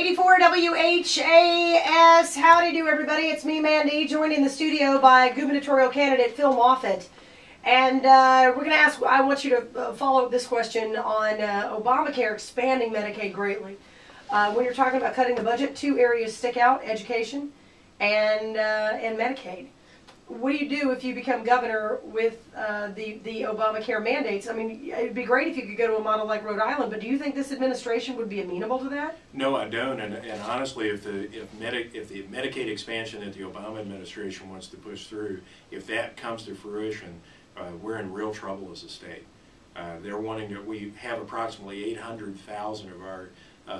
84 WHAS. Howdy do, everybody. It's me, Mandy, joined in the studio by gubernatorial candidate Phil Moffett. And we're going to ask, I want you to follow this question on Obamacare expanding Medicaid greatly. When you're talking about cutting the budget, two areas stick out: education and Medicaid. What do you do if you become governor with the Obamacare mandates? I mean, it'd be great if you could go to a model like Rhode Island, but do you think this administration would be amenable to that? No, I don't. And honestly, if the Medicaid expansion that the Obama administration wants to push through, if that comes to fruition, we're in real trouble as a state. They're wanting to. We have approximately 800,000 of our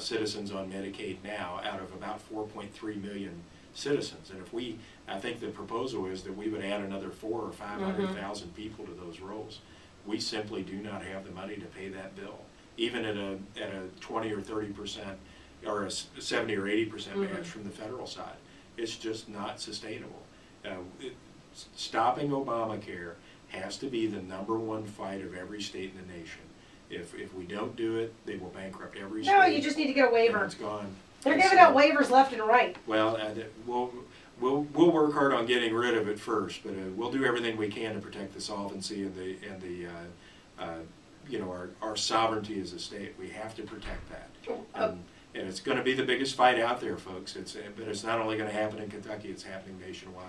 citizens on Medicaid now, out of about 4.3 million citizens. And if I think the proposal is that we would add another 400,000 or 500,000 people to those roles. We simply do not have the money to pay that bill, even at a 20 or 30% or a 70 or 80% match from the federal side. It's just not sustainable. Stopping Obamacare has to be the #1 fight of every state in the nation. If we don't do it, they will bankrupt every state. No, you just need to get a waiver. It's gone. They're giving out waivers left and right. Well, we'll work hard on getting rid of it first, but we'll do everything we can to protect the solvency and the our sovereignty as a state. We have to protect that, and it's going to be the biggest fight out there, folks. But it's not only going to happen in Kentucky; it's happening nationwide.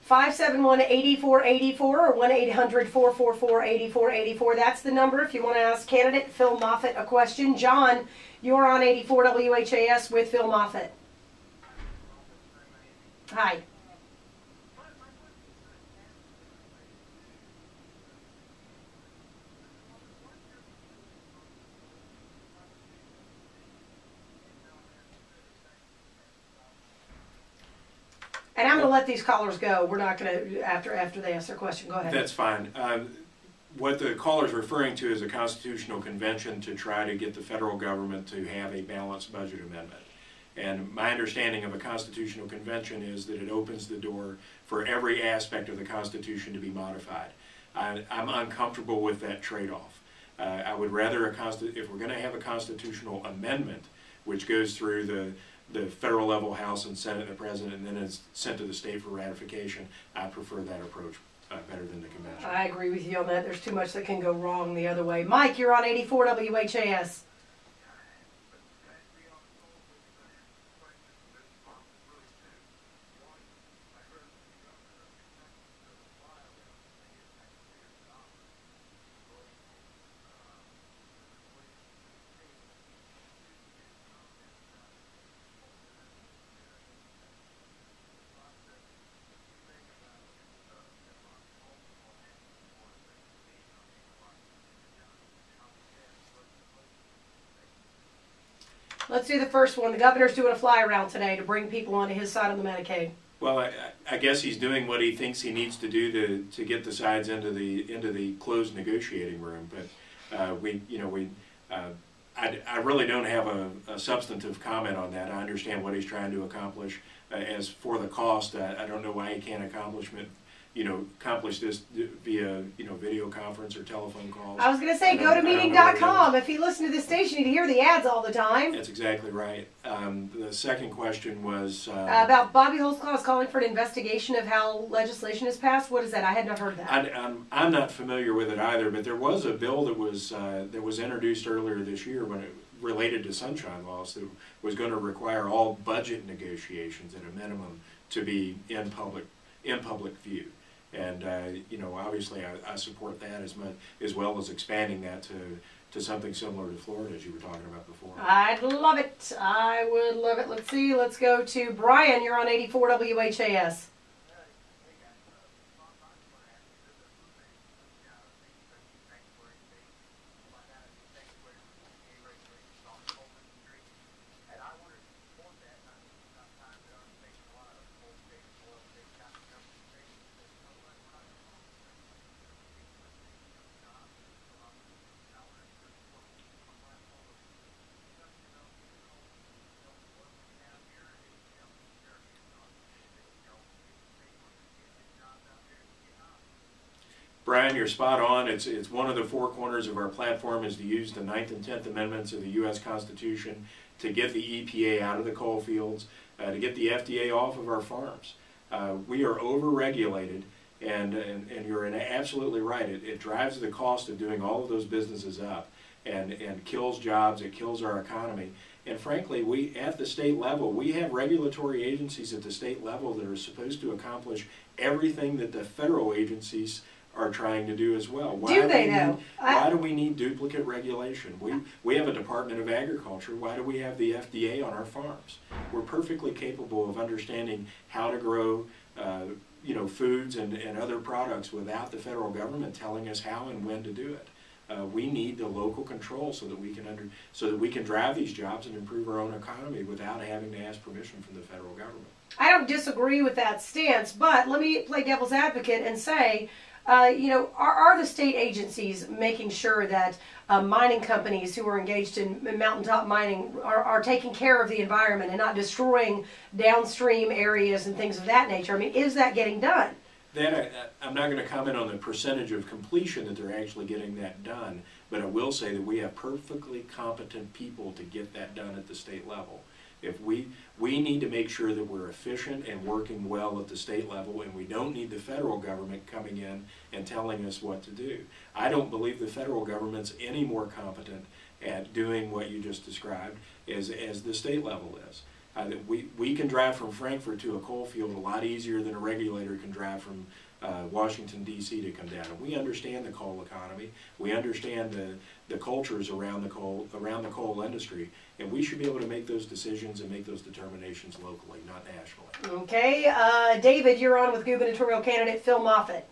571-8484 or 1-800-444-8484. That's the number if you want to ask candidate Phil Moffett a question. John, you're on 84 WHAS with Phil Moffett. Hi. And I'm going to let these callers go. We're not going to, after they ask their question. Go ahead. That's fine. What the caller's referring to is a constitutional convention to try to get the federal government to have a balanced budget amendment. And my understanding of a constitutional convention is that it opens the door for every aspect of the Constitution to be modified. I'm uncomfortable with that trade-off. I would rather if we're going to have a constitutional amendment, which goes through the federal level House and Senate and the President, and then is sent to the state for ratification, I prefer that approach better than the convention. I agree with you on that. There's too much that can go wrong the other way. Mike, you're on 84 WHAS. Let's do the first one. The governor's doing a fly around today to bring people onto his side on the Medicaid. Well, I guess he's doing what he thinks he needs to do to get the sides into the closed negotiating room. But I really don't have a substantive comment on that. I understand what he's trying to accomplish. As for the cost, I don't know why he can't accomplish this via video conference or telephone calls. I was going to say, go to meeting.com. If you listen to this station, you hear the ads all the time. That's exactly right. The second question was about Bobby Holtzclaw calling for an investigation of how legislation is passed. What is that? I had not heard of that. I'm not familiar with it either, but there was a bill that was introduced earlier this year when it related to sunshine laws that was going to require all budget negotiations at a minimum to be in public view. And obviously, I support that as well as expanding that to something similar to Florida, as you were talking about before. I'd love it. I would love it. Let's see. Let's go to Brian. You're on 84 WHAS. Brian, you're spot on. It's one of the four corners of our platform is to use the 9th and 10th Amendments of the U.S. Constitution to get the EPA out of the coal fields, to get the FDA off of our farms. We are over-regulated, and you're absolutely right. It drives the cost of doing all of those businesses up and kills jobs, it kills our economy. And frankly, at the state level, we have regulatory agencies at the state level that are supposed to accomplish everything that the federal agencies are trying to do as well. Why do they though? Why do we need duplicate regulation? We have a Department of Agriculture. Why do we have the FDA on our farms? We're perfectly capable of understanding how to grow foods and other products without the federal government telling us how and when to do it. We need the local control so that we can drive these jobs and improve our own economy without having to ask permission from the federal government. I don't disagree with that stance, but let me play devil's advocate and say, are the state agencies making sure that mining companies who are engaged in mountaintop mining are taking care of the environment and not destroying downstream areas and things of that nature? I mean, is that getting done? I'm not going to comment on the percentage of completion that they're actually getting that done, but I will say that we have perfectly competent people to get that done at the state level. If we need to make sure that we're efficient and working well at the state level, and we don't need the federal government coming in and telling us what to do. I don't believe the federal government's any more competent at doing what you just described as the state level is. We can drive from Frankfurt to a coal field a lot easier than a regulator can drive from Washington, D.C. to come down. And we understand the coal economy. We understand the cultures around the coal industry. And we should be able to make those decisions and make those determinations locally, not nationally. Okay. David, you're on with gubernatorial candidate Phil Moffett.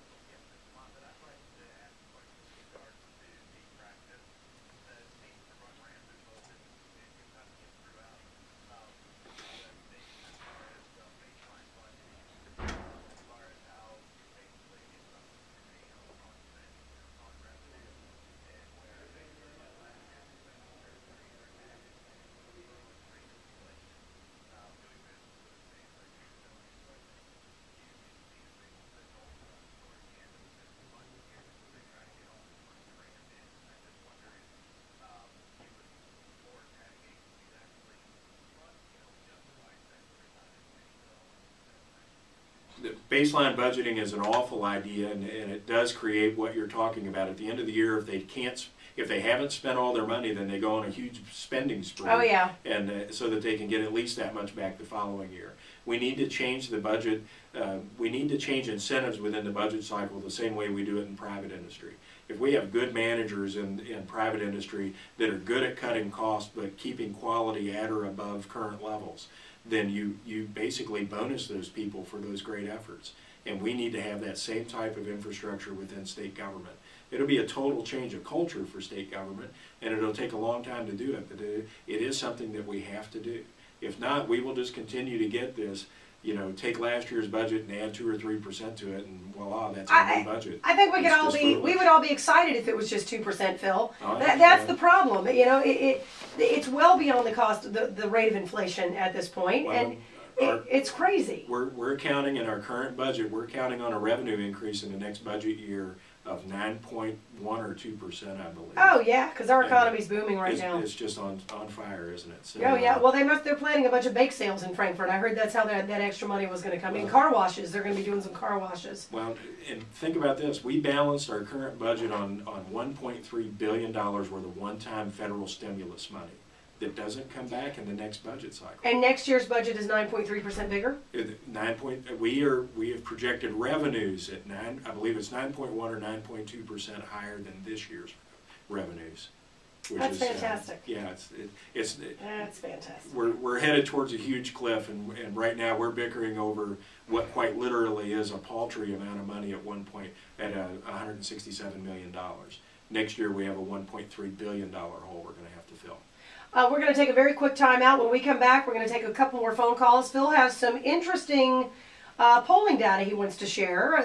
Baseline budgeting is an awful idea, and it does create what you're talking about. At the end of the year, if they haven't spent all their money, then they go on a huge spending spree. Oh yeah. And so that they can get at least that much back the following year. We need to change the budget. We need to change incentives within the budget cycle the same way we do it in private industry. If we have good managers in private industry that are good at cutting costs but keeping quality at or above current levels, then you basically bonus those people for those great efforts. And we need to have that same type of infrastructure within state government. It'll be a total change of culture for state government, and it'll take a long time to do it, but it is something that we have to do. If not, we will just continue to get this, take last year's budget and add 2 or 3% to it, and voila, that's our new budget. I think we would all be excited if it was just 2%, Phil. That's the problem. It's well beyond the cost, the rate of inflation at this point, and it's crazy. We're counting in our current budget. We're counting on a revenue increase in the next budget year of 9.1 or 2%, I believe. Oh yeah, because our economy's booming right now. It's just on fire, isn't it? So, oh yeah. Well, they're planning a bunch of bake sales in Frankfurt. I heard that's how that extra money was going to come in. Car washes. They're going to be doing some car washes. Well, and think about this. We balanced our current budget on $1.3 billion worth of one-time federal stimulus money that doesn't come back in the next budget cycle. And next year's budget is 9.3% bigger? We have projected revenues at I believe it's 9.1 or 9.2% higher than this year's revenues. That's fantastic. Yeah, that's fantastic. We're headed towards a huge cliff, and right now we're bickering over what quite literally is a paltry amount of money at $167 million. Next year we have a $1.3 billion hole we're going to have to fill. We're going to take a very quick time out. When we come back, we're going to take a couple more phone calls. Phil has some interesting polling data he wants to share.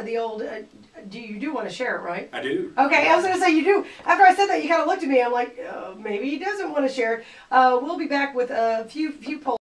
You do want to share it, right? I do. Okay, I was going to say you do. After I said that, you kind of looked at me. I'm like, maybe he doesn't want to share it. We'll be back with a few polls.